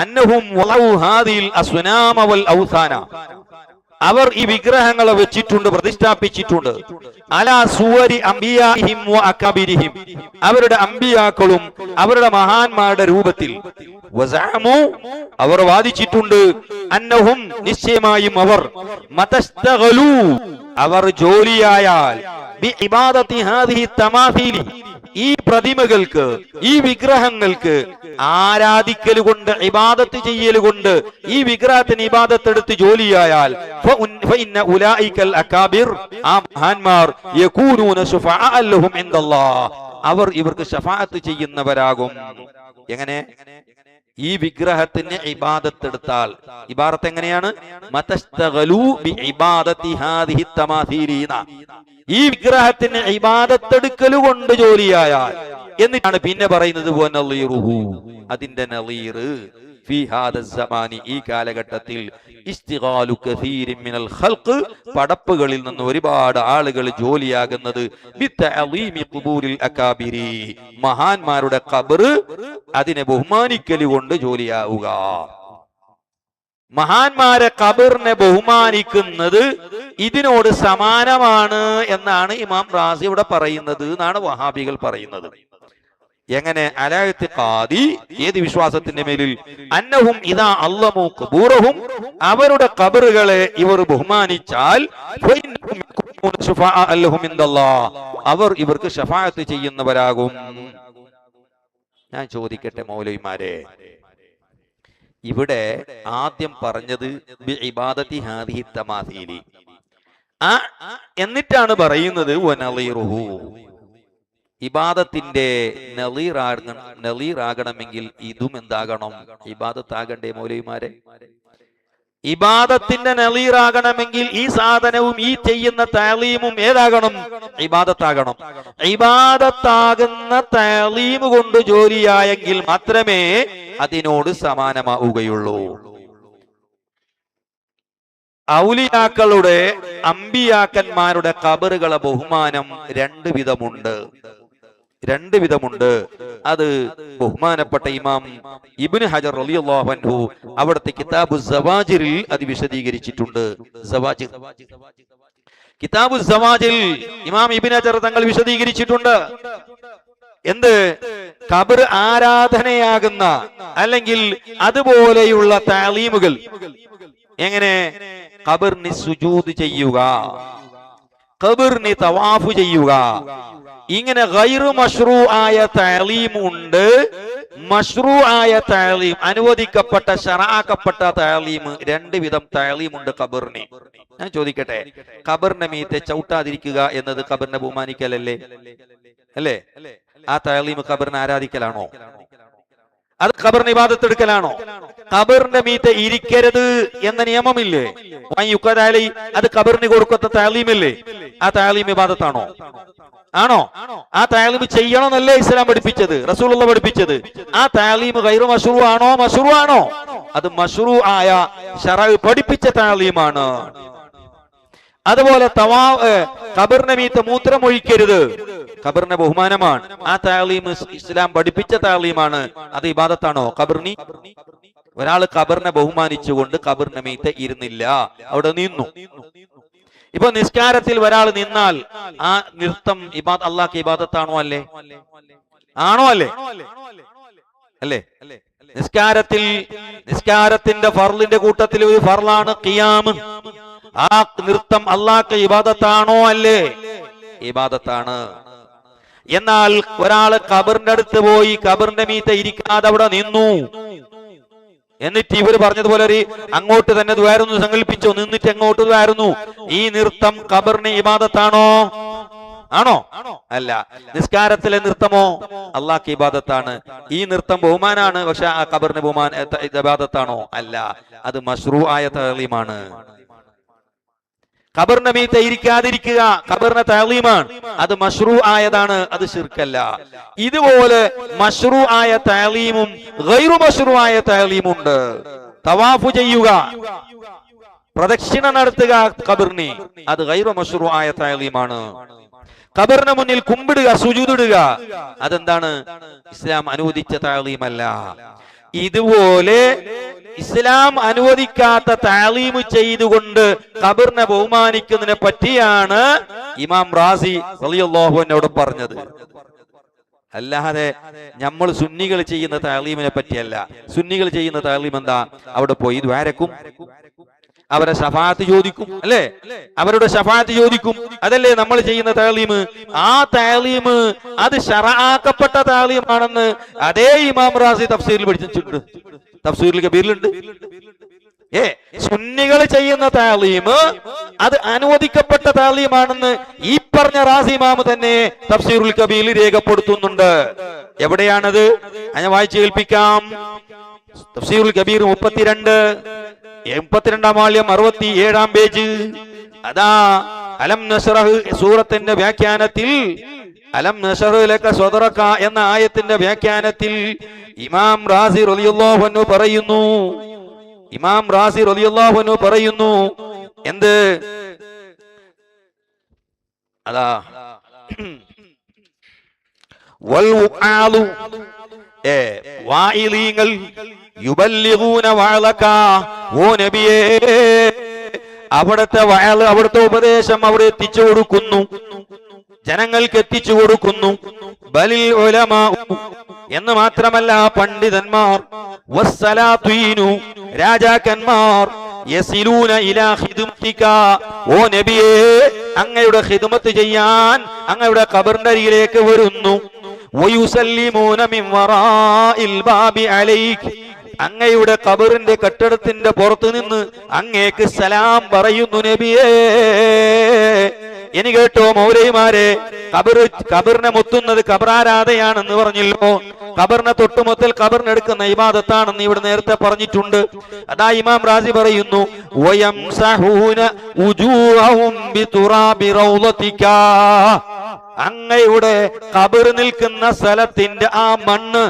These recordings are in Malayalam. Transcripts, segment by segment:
അന്നഹും വലഉ ഹാദിൽ അസ്നാമ വൽ ഔസാന, അവർ ഈ വിഗ്രഹങ്ങളെ വെച്ചിട്ടുണ്ട്, പ്രതിഷ്ഠാപിച്ചിട്ടുണ്ട്. അലാ സുവരി അംബിയാഹിം വ അകബിരിഹിം, അവരുടെ അംബിയാക്കളും അവരുടെ മഹാന്മാരുടെ രൂപത്തിൽ. വസഅമു, അവർ വാദിച്ചിട്ടുണ്ട്, അന്നഹും, നിശ്ചയമായും അവർ, മതസ്തഗലു, അവർ ജോലിയായാൽ, ബി ഇബാദത്തി ഹാദിഹി തമാസീലി, ഈ പ്രതിമകൾക്ക്, ഈ വിഗ്രഹങ്ങൾക്ക് ആരാധിക്കൽ കൊണ്ട്, ഇബാദത്ത് ചെയ്യൽ കൊണ്ട്, ഈ വിഗ്രഹത്തിന് ഇബാദത്ത് എടുത്ത് ജോലിയായാൽ, ഫഇന്ന ഉലൈകൽ അകാബിർ, ആ മഹാന്മാർ, യകൂനൂന ശുഫആ ലഹും ഇൻദല്ലാഹ്, അവർ ഇവർക്ക് ശഫാഅത്ത് ചെയ്യുന്നവരാകും. എങ്ങനെ? ഈ വിഗ്രഹത്തിന് ഇബാദത്ത് എടുത്താൽ, ഇബാദത്ത് എങ്ങനെയാണ്? മതസ്തഗലു ബി ഇബാദത്തി ഹാദിഹി തമാസീലീന, ഈ വിഗ്രഹത്തിന് ഇബാദത്തെടുക്കൽ കൊണ്ട് ജോലിയായാൽ. എന്നിട്ടാണ് പിന്നെ പറയുന്നത് വനളീറുഹു, അതിന്റെ നളീർ, ഫീ ഹാദ സമാനി, ഈ കാലഘട്ടത്തിൽ, ഇസ്തിഗാലു കസീരിൻ മിനൽ ഖൽഖ്, പടപ്പുകളിൽ നിന്ന് ഒരുപാട് ആളുകൾ ജോലിയാകുന്നത്, ബിതഅലീമി ഖുബൂരിൽ അകാബിരി, മഹാന്മാരുടെ ഖബർ, അതിനെ ബഹുമാനിക്കൽ കൊണ്ട് ജോലിയാവുക. മഹാന്മാരെ ഖബറിനെ ബഹുമാനിക്കുന്നത് ഇതിനോട് സമാനമാണ് എന്നാണ് ഇമാം റാസി ഇവിടെ പറയുന്നത് എന്നാണ് വഹാബികൾ പറയുന്നത്. എങ്ങനെ? അലാഇത്തിഖാദി, ഏത് വിശ്വാസത്തിന്റെ മേലിൽ? അന്നഹും ഇദാ അല്ലമു ഖുബൂറഹും, അവരുടെ ഖബറുകളെ ഇവർ ബഹുമാനിച്ചാൽ, ഫഇന്നഹും യകൂനൂന ശുഫആ ലഹും ഇൻദല്ലാഹ്, അവർ ഇവർക്ക് ശഫാഅത്ത് ചെയ്യുന്നവരാകും. ഞാൻ ചോദിക്കട്ടെ മൗലവിമാരെ, ഇവിടെ ആദ്യം പറഞ്ഞത് ബി ഇബാദത്തി ഹാദിഹി തമാസീലി, എന്നിട്ടാണ് പറയുന്നത് വനളീറുഹു, ഇബാദത്തിന്റെ നളീറാകണമെങ്കിൽ ഇതും എന്താകണം? ഇബാദത്താകണ്ടേ മൗലവിമാരെ? ഇബാദത്തിന്റെ നളീറാകണമെങ്കിൽ ഈ സാധനവും ഈ ചെയ്യുന്ന തഅലീമും ഏതാകണം? ഇബാദത്താകണം. ഇബാദത്താകുന്ന തഅലീം കൊണ്ട് ജോലിയായെങ്കിൽ മാത്രമേ അതിനോട് സമാനമാവുകയുള്ളൂ. ഔലിയാക്കളുടെ, അമ്പിയാക്കന്മാരുടെ ഖബറുകളെ ബഹുമാനം രണ്ട് വിധമുണ്ട്. അത് ബഹുമാനപ്പെട്ട ഇമാം ഇബ്നു ഹജർ റളിയല്ലാഹു അൻഹു അവിടുത്തെ കിതാബു സവാജിറിൽ അത് വിശദീകരിച്ചിട്ടുണ്ട്. കിതാബു സവാജിൽ ഇമാം ഇബ്നു ഹജർ തങ്ങൾ വിശദീകരിച്ചിട്ടുണ്ട്. എന്ത്? ഖബർ ആരാധനയാകുന്ന അല്ലെങ്കിൽ അതുപോലെയുള്ള തഅലീമുകൾ, എങ്ങനെ? ഖബറിന് സുജൂദ് ചെയ്യുക, ഖബറിന് തവാഫ് ചെയ്യുക, ഇങ്ങനെ ഗൈറു മശ്റൂ ആയ തഅലീം ഉണ്ട്, മശ്റൂ ആയ തഅലീം, അനുവദിക്കപ്പെട്ട ശറഅക്കപ്പെട്ട തഅലീം, രണ്ട് വിധം തഅലീം ഉണ്ട് ഖബറിന്. ഞാൻ ചോദിക്കട്ടെ, ഖബറിന്റെ മീതെ ചവിട്ടാതിരിക്കുക എന്നത് ഖബറിനെ ബഹുമാനിക്കലല്ലേ? അല്ലേ? ആ തഅലീം ഖബറിനെ ആരാധിക്കലാണോ? അത് ഖബറിന് ഇബാദത്ത് എടുക്കലാണോ? ഖബറിന്റെ മീതെ ഇരിക്കരുത് എന്ന നിയമമില്ലേ? അത് ഖബറിന് കൊടുക്കുന്ന തഅലീമില്ലേ? ആ തഅലീം ഇബാദത്താണോ? ആണോ? ആ തഅലീം ചെയ്യണമെന്നല്ലേ ഇസ്ലാം പഠിപ്പിച്ചത്, റസൂലുള്ളാഹി പഠിപ്പിച്ചത്? ആ തഅലീം ഗൈറു മശ്റൂ ആണോ? മശ്റൂ ആണോ? അത് മശ്റൂ ആയ ശറഅ് പഠിപ്പിച്ച തഅലീമാണ്. അതുപോലെ ഖബറിന്റെ മീതെ മൂത്രം ഒഴിക്കരുത്, ഖബറിന്റെ ബഹുമാനമാണ്. ആ തഅലീം ഇസ്ലാം പഠിപ്പിച്ച തഅലീമാണ്. അത് ഇബാദത്താണോ ഖബറിന്? ഒരാൾ ഖബറിനെ ബഹുമാനിച്ചുകൊണ്ട് ഖബറിന്റെ മീതെ ഇരുന്നില്ല, അവിടെ നിന്നു. ഇപ്പൊ നിസ്കാരത്തിൽ ഒരാൾ നിന്നാൽ ആ നൃത്തം അല്ലാഹുവിന്റെ ഇബാദത്താണോ? അല്ലേ? ആണോ? അല്ലേ? നിസ്കാരത്തിന്റെ ഫർളിന്റെ കൂട്ടത്തിൽ ഒരു ഫർളാണ് ഖിയാം. ആ നൃത്തം അല്ലാഹുവിന്റെ ഇബാദത്താണോ? അല്ലേ? ഇബാദത്താണ്. എന്നാൽ ഒരാള് ഖബറിന്റെ അടുത്ത് പോയി ഖബറിന്റെ മീതെ ഇരിക്കാതെ അവിടെ നിന്നു, എന്നിട്ട് ഇവര് പറഞ്ഞതുപോലെ ഒരു അങ്ങോട്ട് തന്നെ ദ്വാരുന്നു സങ്കല്പിച്ചോ, നിന്നിട്ട് അങ്ങോട്ട് ദ്വാരുന്നു, ഈ നൃത്തം ഖബറിന് ഇബാദത്താണോ? ആണോ? അല്ല. നിസ്കാരത്തിലെ നൃത്തമോ? അല്ലാഹുവിന്റെ ഇബാദത്താണ്. ഈ നൃത്തം ബഹുമാനാണ്, പക്ഷെ ആ ഖബറിന് ഇബാദത്താണോ? അല്ല. അത് മശ്റൂ ആയ തഅലീമാണ്. ഖബറിന്റെ മീതെ ഇരിക്കാതിരിക്കുക ഖബറിന്റെ തഅലീമാണ്, അത് മശ്റൂ ആയതാണ്, അത് ശിർക്കല്ല. ഇതുപോലെ മശ്റൂ ആയ തഅലീമും ഗൈറു മശ്റൂ ആയ തഅലീമുണ്ട്. തവാഫ് ചെയ്യുക, പ്രദക്ഷിണ നടത്തുക ഖബറിന്, അത് ഗൈറു മശ്റൂ ആയ തഅലീമാണ്. ഖബറിന് മുന്നിൽ കുമ്പിടുക, സുജൂദിടുക, അതെന്താണ്? ഇസ്ലാം അനുവദിച്ച തഅലീമല്ല. ഇതുപോലെ ഇസ്ലാം അനുവദിക്കാത്ത താലീമ് ചെയ്തുകൊണ്ട് ഖബറിനെ ബഹുമാനിക്കുന്നതിനെ പറ്റിയാണ് ഇമാം റാസി റളിയല്ലാഹു അൻഹു പറഞ്ഞത്. അല്ലാതെ നമ്മൾ സുന്നികൾ ചെയ്യുന്ന താലീമിനെ പറ്റിയല്ല. സുന്നികൾ ചെയ്യുന്ന താലീം എന്താ? അവിടെ പോയി ദ്വാരക്കും, അവരെ ശഫാഅത്ത് ചോദിക്കും, അല്ലേ? അവരുടെ ശഫാഅത്ത് ചോദിക്കും. അതല്ലേ നമ്മൾ ചെയ്യുന്ന താലീമ്. ആ താലീമ് അത് ശറആക്കപ്പെട്ട താലീമാണെന്ന് അതേ ഇമാം റാസി തഫ്സീറിൽ പഠിച്ചിട്ടുണ്ട്. തഫ്സീറുൽ കബീറിലുണ്ട്. സുന്നികൾ ചെയ്യുന്ന താലീമ് അത് അനുവദിക്കപ്പെട്ട താലീമാണെന്ന് ഈ പറഞ്ഞ റാസി ഇമാം തന്നെ തഫ്സീറുൽ കബീറിൽ രേഖപ്പെടുത്തുന്നുണ്ട്. എവിടെയാണത്? ഞാൻ വായിച്ചു കേൾപ്പിക്കാം. തഫ്സീറുൽ കബീർ 32-ാം വാള്യം 67-ാം പേജ്. അതാ അലം നശ്റഹ് സൂറത്തിന്റെ വ്യാഖ്യാനത്തിൽ, അലം നശ്റഹ് ലക സദ്റക എന്ന ആയത്തിന്റെ വ്യാഖ്യാനത്തിൽ ഇമാം റാസി റളിയല്ലാഹു അൻഹു പറയുന്നു, ഇമാം റാസി റളിയല്ലാഹു അൻഹു പറയുന്നു എന്ത്? അതാ വൽ വആലു വായിലീങ്ങൾ യുബല്ലിഗൂന വഅലക, ഓ നബിയേ അവിടുത്തെ വഅൽ, അവിടുത്തെ ഉപദേശം അവിടെ എത്തിച്ചു കൊടുക്കുന്നു, ജനങ്ങൾക്ക് എത്തിച്ചു കൊടുക്കുന്നു. ബലിൽ ഉലമാ എന്ന് മാത്രമല്ല, പണ്ഡിതന്മാർ, വസ്സലാത്വീനു രാജാക്കന്മാർ, യസിലൂന ഇലാ ഖിദ്മതിക, ഓ നബിയേ അങ്ങയുടെ ഖിദ്മത്ത് ചെയ്യാൻ അങ്ങയുടെ ഖബറിന്റെ അരികിലേക്ക് വരുന്നു. വയുസല്ലിമൂന മിൻ വറാഇൽ ബാബി അലൈക, അങ്ങയുടെ ഖബറിന്റെ കെട്ടിടത്തിന്റെ പുറത്തു നിന്ന് അങ്ങേക്ക് സലാം പറയുന്നു നബിയേ. ഇനി കേട്ടോ മൗലവിമാരെ, ഖബറിനെ മുത്തുന്നത് ഖബറാരാധയാണെന്ന് പറഞ്ഞല്ലോ. ഖബറിനെ തൊട്ടുമുത്തൽ ഖബറിനെടുക്കുന്ന ഇബാദത്താണെന്ന് ഇവിടെ നേരത്തെ പറഞ്ഞിട്ടുണ്ട്. അതാ ഇമാം റാസി പറയുന്നു, വയംസഹൂന ഉജൂഹും ബിതുറാബി റൗളതിക, അങ്ങയുടെ ഖബർ നിൽക്കുന്ന സ്ഥലത്തിന്റെ ആ മണ്ണ്,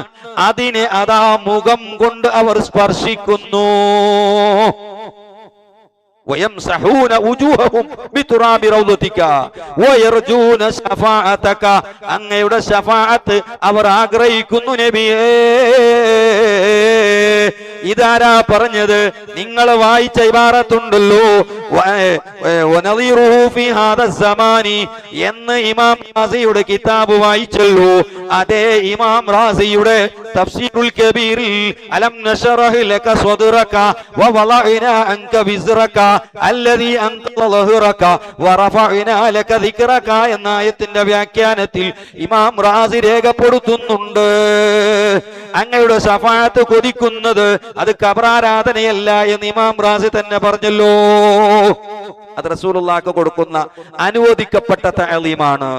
അതിനെ അതാ മുഖം കൊണ്ട് അവർ സ്പർശിക്കുന്നു. ويمسحون وجوههم بتراب روضتك ويرجون شفاعتك, അങ്ങയുടെ ശഫാഅത്ത് അവർ ആഗ്രഹിക്കുന്നു നബിയേ. ഇതാരാ പറഞ്ഞത്? നിങ്ങൾ വായിച്ച ഇബാറത്തുണ്ടല്ലോ, വനദീറുഹു ഫീ ഹാദാ സമാനി എന്ന് ഇമാം റാസിയുടെ കിതാബ് വായിച്ചല്ലോ. അതേ ഇമാം റാസിയുടെ തഫ്സീറുൽ കബീറിൽ അലം നശ്റഹ് ലക സദ്റക വവളഅനാ അൻക വിസ്റക അല്ലദീ അൻഖള ളഹ്റക വറഫഅനാ ലക ദിക്റക എന്ന ആയത്തിന്റെ വ്യാഖ്യാനത്തിൽ ഇമാം റാസി രേഖപ്പെടുത്തുന്നുണ്ട്, അങ്ങയുടെ ശഫാഅത്ത് കൊതിക്കുന്നത് അത് ഖബറാരാധനയല്ല എന്ന് ഇമാം റാസി തന്നെ പറഞ്ഞല്ലോ. അത് റസൂലുള്ളാഹിക്ക് കൊടുക്കുന്ന അനുവദിക്കപ്പെട്ട തഅലീമാണ്.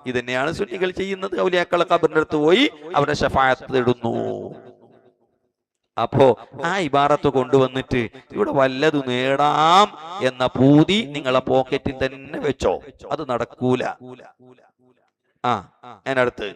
ഇതന്നെയാണ് സുന്നികൾ ചെയ്യുന്നത്. ഔലിയാക്കളെ ഖബറിന്റെ അടുത്ത് പോയി അവരുടെ ശഫാഅത്ത് തേടുന്നു. അപ്പോ ആ ഇബാറത്ത് കൊണ്ടുവന്നിട്ട് ഇവിടെ വല്ലതു നേടാം എന്ന പൂതി നിങ്ങളെ പോക്കറ്റിൽ തന്നെ വെച്ചോ, അത് നടക്കൂല. അതിനടുത്ത്